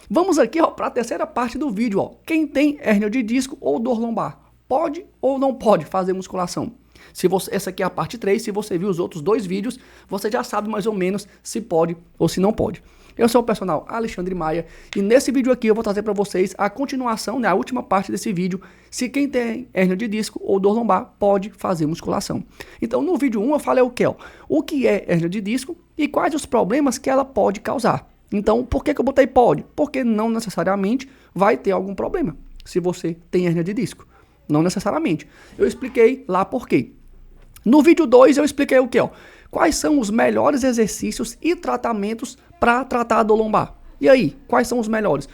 Vamos aqui para a terceira parte do vídeo. Ó. Quem tem hérnia de disco ou dor lombar, pode ou não pode fazer musculação? Essa aqui é a parte 3, se você viu os outros 2 vídeos, você já sabe mais ou menos se pode ou se não pode. Eu sou o personal Alexandre Maia e nesse vídeo aqui eu vou trazer para vocês a continuação, né, a última parte desse vídeo, se quem tem hérnia de disco ou dor lombar pode fazer musculação. Então no vídeo 1 eu falei o que? O que é hérnia de disco e quais os problemas que ela pode causar. Então por que eu botei pode? Porque não necessariamente vai ter algum problema se você tem hérnia de disco. Não necessariamente. Eu expliquei lá por quê. No vídeo 2 eu expliquei o que? Quais são os melhores exercícios e tratamentos para tratar a dor lombar. E aí, quais são os melhores?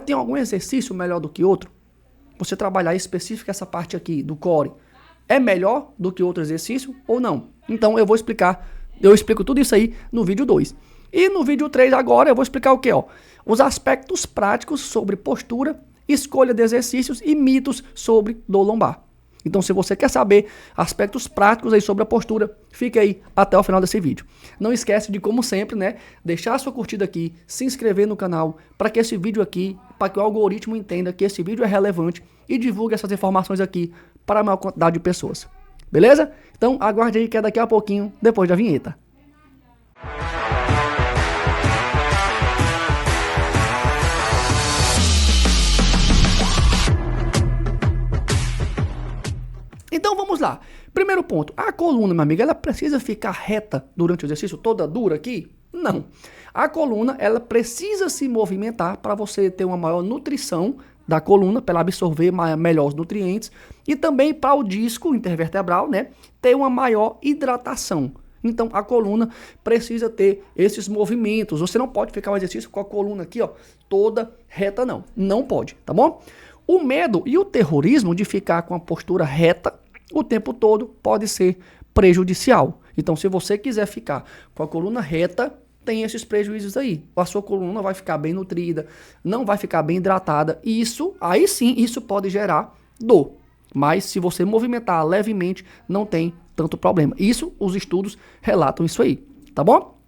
Tem algum exercício melhor do que outro? Você trabalhar específico essa parte aqui do core é melhor do que outro exercício ou não? Então eu vou explicar, eu explico tudo isso aí no vídeo 2. E no vídeo 3 agora eu vou explicar o que? Os aspectos práticos sobre postura, escolha de exercícios e mitos sobre dor lombar. Então, se você quer saber aspectos práticos aí sobre a postura, fique aí até o final desse vídeo. Não esquece de, como sempre, né, deixar a sua curtida aqui, se inscrever no canal, para que esse vídeo aqui, para que o algoritmo entenda que esse vídeo é relevante e divulgue essas informações aqui para a maior quantidade de pessoas. Beleza? Então, aguarde aí que é daqui a pouquinho, depois da vinheta. Então vamos lá. Primeiro ponto, a coluna, minha amiga, ela precisa ficar reta durante o exercício, toda dura aqui? Não. A coluna, ela precisa se movimentar para você ter uma maior nutrição da coluna, para ela absorver melhor os nutrientes e também para o disco intervertebral, né, ter uma maior hidratação. Então a coluna precisa ter esses movimentos. Você não pode ficar um exercício com a coluna aqui, toda reta, não. Não pode, tá bom? O medo e o terrorismo de ficar com a postura reta o tempo todo pode ser prejudicial. Então, se você quiser ficar com a coluna reta, tem esses prejuízos aí. A sua coluna vai ficar bem nutrida, não vai ficar bem hidratada. E aí sim, isso pode gerar dor. Mas se você movimentar levemente, não tem tanto problema. Os estudos relatam isso aí, tá bom?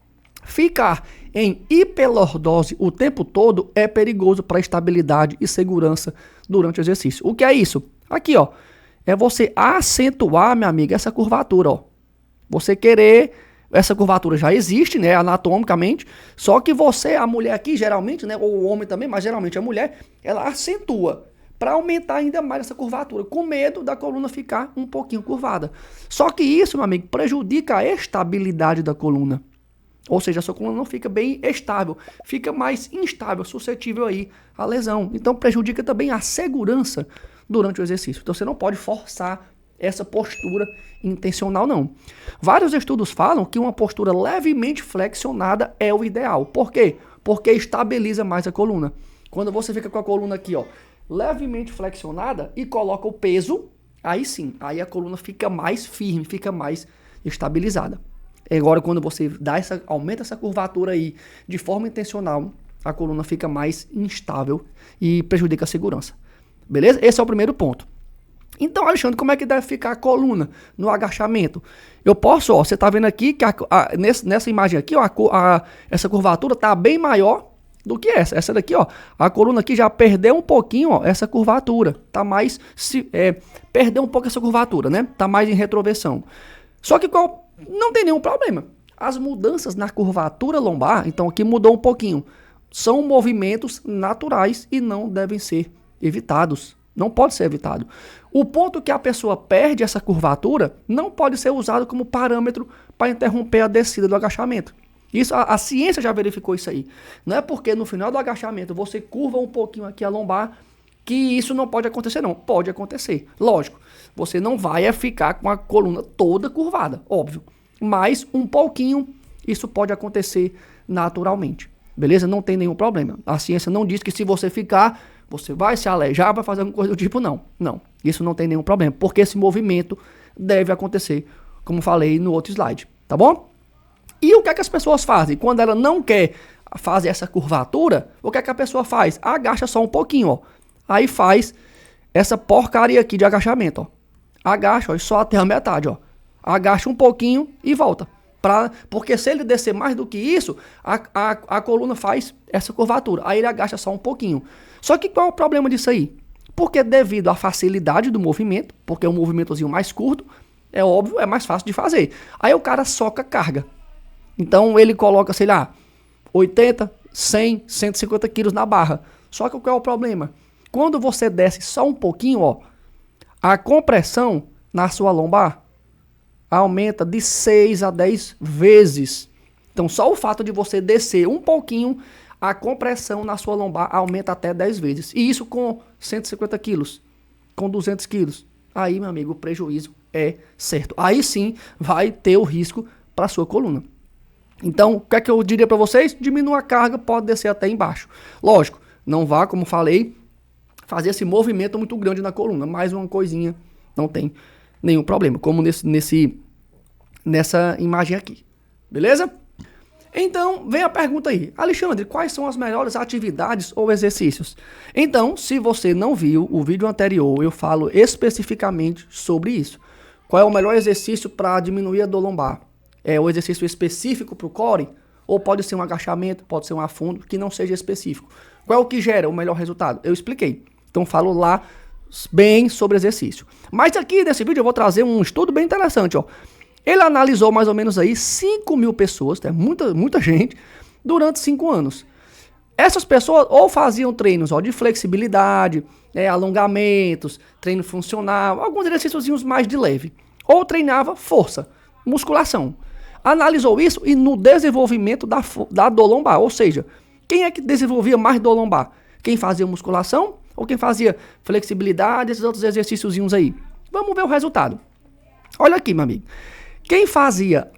Ficar em hiperlordose o tempo todo é perigoso para a estabilidade e segurança durante o exercício. O que é isso? Aqui, é você acentuar, minha amiga, essa curvatura, Você querer, essa curvatura já existe, né, anatomicamente, só que você, a mulher aqui, geralmente, né, ou o homem também, mas geralmente a mulher, ela acentua para aumentar ainda mais essa curvatura, com medo da coluna ficar um pouquinho curvada. Só que isso, meu amigo, prejudica a estabilidade da coluna. Ou seja, a sua coluna não fica bem estável, fica mais instável, suscetível aí à lesão. Então prejudica também a segurança durante o exercício. Então você não pode forçar essa postura intencional, não. Vários estudos falam que uma postura levemente flexionada é o ideal. Por quê? Porque estabiliza mais a coluna. Quando você fica com a coluna aqui, levemente flexionada e coloca o peso, aí sim, aí a coluna fica mais firme, fica mais estabilizada. Agora, quando você aumenta essa curvatura aí de forma intencional, a coluna fica mais instável e prejudica a segurança. Beleza? Esse é o primeiro ponto. Então, Alexandre, como é que deve ficar a coluna no agachamento? Eu posso, você está vendo aqui que nessa imagem aqui, essa curvatura está bem maior do que essa. Essa daqui, a coluna aqui já perdeu um pouquinho, essa curvatura. Tá mais, perdeu um pouco essa curvatura, né? Tá mais em retroversão. Só que não tem nenhum problema. As mudanças na curvatura lombar, então aqui mudou um pouquinho, são movimentos naturais e não devem ser evitados. Não pode ser evitado. O ponto que a pessoa perde essa curvatura não pode ser usado como parâmetro para interromper a descida do agachamento. Isso, a ciência já verificou isso aí. Não é porque no final do agachamento você curva um pouquinho aqui a lombar que isso não pode acontecer, não. Pode acontecer. Lógico, você não vai ficar com a coluna toda curvada, óbvio. Mas um pouquinho, isso pode acontecer naturalmente. Beleza? Não tem nenhum problema. A ciência não diz que se você ficar, você vai se alejar, vai fazer alguma coisa do tipo, não. Não, isso não tem nenhum problema, porque esse movimento deve acontecer, como falei no outro slide, tá bom? E o que é que as pessoas fazem? Quando ela não quer fazer essa curvatura, o que é que a pessoa faz? Agacha só um pouquinho, Aí faz essa porcaria aqui de agachamento, Agacha, só até a metade, Agacha um pouquinho e volta. Porque se ele descer mais do que isso, a coluna faz essa curvatura. Aí ele agacha só um pouquinho. Só que qual é o problema disso aí? Porque devido à facilidade do movimento, porque é um movimentozinho mais curto, é óbvio, é mais fácil de fazer. Aí o cara soca carga. Então ele coloca, sei lá, 80, 100, 150 quilos na barra. Só que qual é o problema? Quando você desce só um pouquinho, ó, a compressão na sua lombar aumenta de 6 a 10 vezes. Então só o fato de você descer um pouquinho, a compressão na sua lombar aumenta até 10 vezes. E isso com 150 quilos, com 200 quilos. Aí, meu amigo, o prejuízo é certo. Aí sim vai ter o risco para a sua coluna. Então, o que é que eu diria para vocês? Diminua a carga, pode descer até embaixo. Lógico, não vá, como falei, fazer esse movimento muito grande na coluna. Mais uma coisinha, não tem nenhum problema. Como nessa imagem aqui. Beleza? Então, vem a pergunta aí. Alexandre, quais são as melhores atividades ou exercícios? Então, se você não viu o vídeo anterior, eu falo especificamente sobre isso. Qual é o melhor exercício para diminuir a dor lombar? É o exercício específico para o core? Ou pode ser um agachamento, pode ser um afundo, que não seja específico. Qual é o que gera o melhor resultado? Eu expliquei. Então, falo lá bem sobre exercício. Mas aqui nesse vídeo eu vou trazer um estudo bem interessante, ó. Ele analisou mais ou menos aí 5.000 pessoas, né? muita gente, durante 5 anos. Essas pessoas ou faziam treinos de flexibilidade, alongamentos, treino funcional, alguns exercícios mais de leve. Ou treinava força, musculação. Analisou isso e no desenvolvimento da dor lombar. Ou seja, quem é que desenvolvia mais dor lombar? Quem fazia musculação ou quem fazia flexibilidade, esses outros exercíciozinhos aí? Vamos ver o resultado. Olha aqui, meu amigo. Quem fazia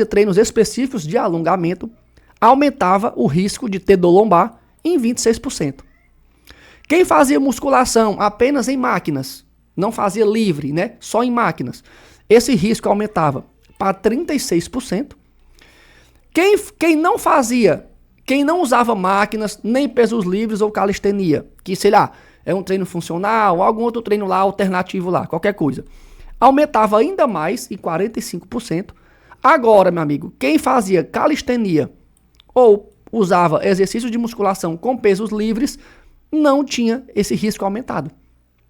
treinos específicos de alongamento aumentava o risco de ter dor lombar em 26%. Quem fazia musculação apenas em máquinas, não fazia livre, né? Só em máquinas, esse risco aumentava para 36%. Quem não usava máquinas, nem pesos livres ou calistenia, que sei lá, é um treino funcional, algum outro treino lá alternativo lá, qualquer coisa, aumentava ainda mais, em 45%. Agora, meu amigo, quem fazia calistenia ou usava exercícios de musculação com pesos livres, não tinha esse risco aumentado.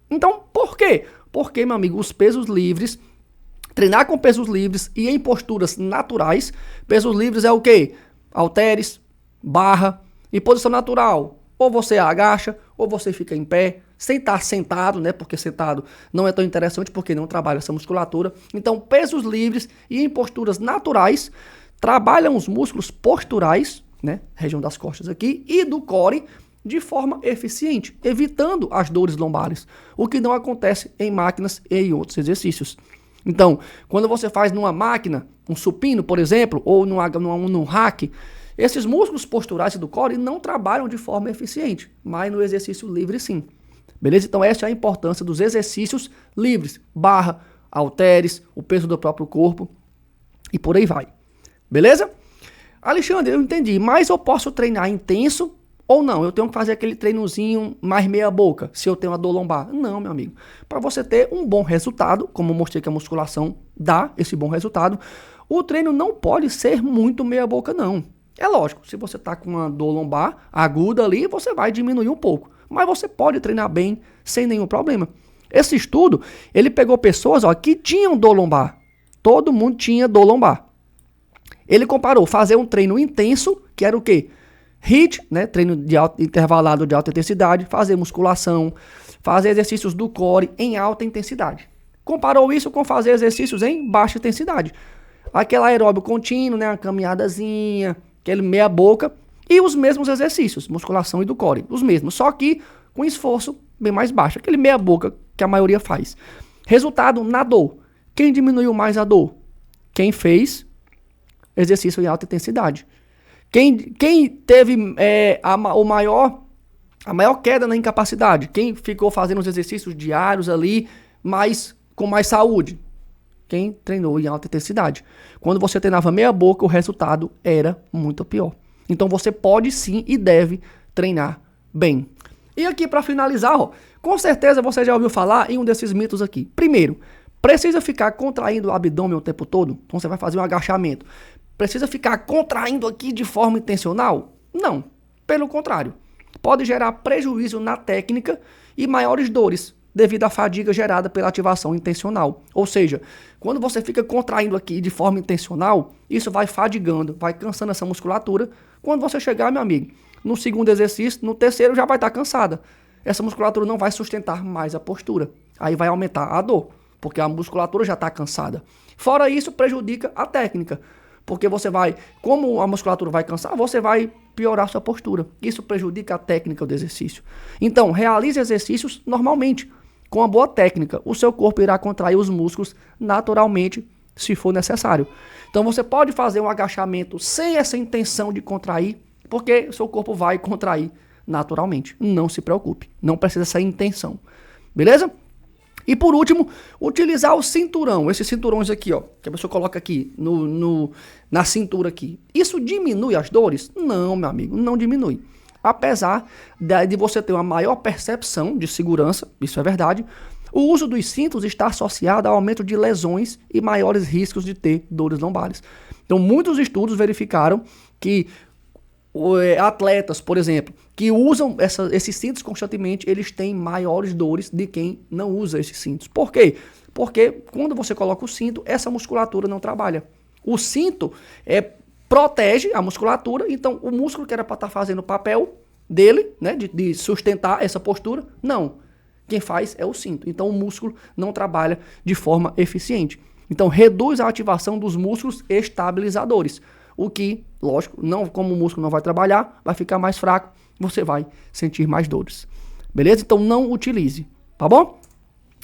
Então, por quê? Porque, meu amigo, os pesos livres, treinar com pesos livres e em posturas naturais, pesos livres é o quê? Halteres, barra, em posição natural. Ou você agacha, ou você fica em pé, sem estar sentado, né? Porque sentado não é tão interessante, porque não trabalha essa musculatura. Então, pesos livres e em posturas naturais, trabalham os músculos posturais, né? Região das costas aqui, e do core, de forma eficiente, evitando as dores lombares. O que não acontece em máquinas e em outros exercícios. Então, quando você faz numa máquina, um supino, por exemplo, ou num hack, esses músculos posturais do core não trabalham de forma eficiente, mas no exercício livre sim. Beleza? Então essa é a importância dos exercícios livres, barra, halteres, o peso do próprio corpo e por aí vai. Beleza? Alexandre, eu entendi, mas eu posso treinar intenso ou não? Eu tenho que fazer aquele treinozinho mais meia boca, se eu tenho uma dor lombar? Não, meu amigo. Para você ter um bom resultado, como eu mostrei que a musculação dá esse bom resultado, o treino não pode ser muito meia boca não. É lógico, se você está com uma dor lombar aguda ali, você vai diminuir um pouco. Mas você pode treinar bem, sem nenhum problema. Esse estudo, ele pegou pessoas que tinham dor lombar. Todo mundo tinha dor lombar. Ele comparou fazer um treino intenso, que era o quê? HIIT, né? Treino intervalado de alta intensidade, fazer musculação, fazer exercícios do core em alta intensidade. Comparou isso com fazer exercícios em baixa intensidade. Aquele aeróbio contínuo, né? Uma caminhadazinha, aquele meia boca, e os mesmos exercícios, musculação e do core, os mesmos, só que com esforço bem mais baixo, aquele meia boca que a maioria faz. Resultado, na dor. Quem diminuiu mais a dor? Quem fez exercício em alta intensidade. Quem teve a maior queda na incapacidade? Quem ficou fazendo os exercícios diários ali, com mais saúde? Quem treinou em alta intensidade. Quando você treinava meia boca, o resultado era muito pior. Então você pode sim e deve treinar bem. E aqui para finalizar, com certeza você já ouviu falar em um desses mitos aqui. Primeiro, Precisa ficar contraindo o abdômen o tempo todo? Então você vai fazer um agachamento. Precisa ficar contraindo aqui de forma intencional? Não. Pelo contrário. Pode gerar prejuízo na técnica e maiores dores devido à fadiga gerada pela ativação intencional. Ou seja, quando você fica contraindo aqui de forma intencional, isso vai fadigando, vai cansando essa musculatura. Quando você chegar, meu amigo, no segundo exercício, no terceiro já vai estar cansada. Essa musculatura não vai sustentar mais a postura. Aí vai aumentar a dor, porque a musculatura já está cansada. Fora isso, prejudica a técnica. Porque você vai, como a musculatura vai cansar, você vai piorar sua postura. Isso prejudica a técnica do exercício. Então, realize exercícios normalmente, com uma boa técnica. O seu corpo irá contrair os músculos naturalmente, se for necessário. Então, você pode fazer um agachamento sem essa intenção de contrair, porque o seu corpo vai contrair naturalmente. Não se preocupe, não precisa essa intenção. Beleza? E por último, utilizar o cinturão. Esses cinturões aqui, ó, que a pessoa coloca aqui na cintura aqui. Isso diminui as dores? Não, meu amigo, não diminui. Apesar de você ter uma maior percepção de segurança, isso é verdade, o uso dos cintos está associado ao aumento de lesões e maiores riscos de ter dores lombares. Então, muitos estudos verificaram que atletas, por exemplo, que usam esses cintos constantemente, eles têm maiores dores de quem não usa esses cintos. Por quê? Porque quando você coloca o cinto, essa musculatura não trabalha. O cinto protege a musculatura, então o músculo que era para estar fazendo o papel dele, né, de sustentar essa postura, não. Quem faz é o cinto. Então o músculo não trabalha de forma eficiente. Então reduz a ativação dos músculos estabilizadores. O que, lógico, não, como o músculo não vai trabalhar, vai ficar mais fraco, você vai sentir mais dores. Beleza? Então não utilize, tá bom?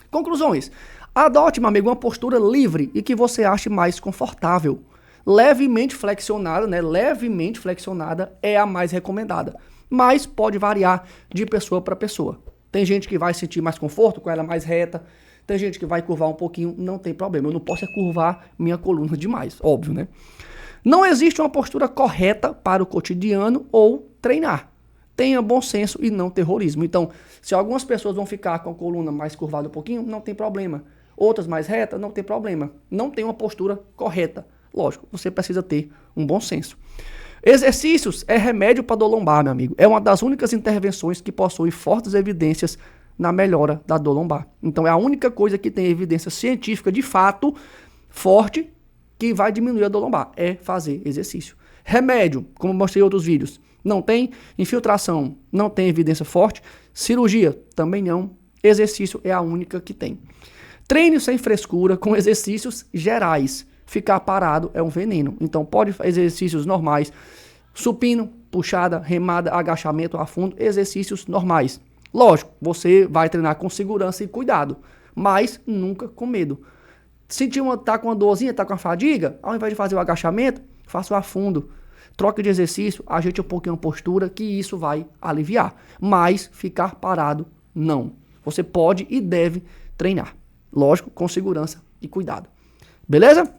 Conclusões. Adote, meu amigo, uma postura livre e que você ache mais confortável. Levemente flexionada, né? Levemente flexionada é a mais recomendada, mas pode variar de pessoa para pessoa. Tem gente que vai sentir mais conforto com ela mais reta, tem gente que vai curvar um pouquinho, não tem problema. Eu não posso curvar minha coluna demais, óbvio, né? Não existe uma postura correta para o cotidiano ou treinar. Tenha bom senso e não terrorismo. Então, se algumas pessoas vão ficar com a coluna mais curvada um pouquinho, não tem problema. Outras mais reta, não tem problema. Não tem uma postura correta. Lógico, você precisa ter um bom senso. Exercícios é remédio para dor lombar, meu amigo. É uma das únicas intervenções que possui fortes evidências na melhora da dor lombar. Então, é a única coisa que tem evidência científica de fato forte que vai diminuir a dor lombar, é fazer exercício. Remédio, como mostrei em outros vídeos, não tem. Infiltração, não tem evidência forte. Cirurgia, também não. Exercício é a única que tem. Treine sem frescura com exercícios gerais. Ficar parado é um veneno. Então pode fazer exercícios normais. Supino, puxada, remada, agachamento a fundo, exercícios normais. Lógico, você vai treinar com segurança e cuidado, mas nunca com medo. Tá com uma dorzinha, tá com uma fadiga, ao invés de fazer o agachamento, faça o afundo. Troca de exercício, ajeite um pouquinho a postura, que isso vai aliviar. Mas ficar parado, não. Você pode e deve treinar. Lógico, com segurança e cuidado. Beleza?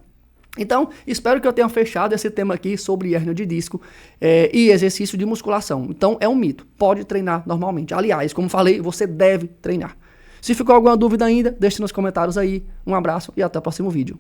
Então, espero que eu tenha fechado esse tema aqui sobre hérnia de disco e exercício de musculação. Então, é um mito. Pode treinar normalmente. Aliás, como falei, você deve treinar. Se ficou alguma dúvida ainda, deixe nos comentários aí. Um abraço e até o próximo vídeo.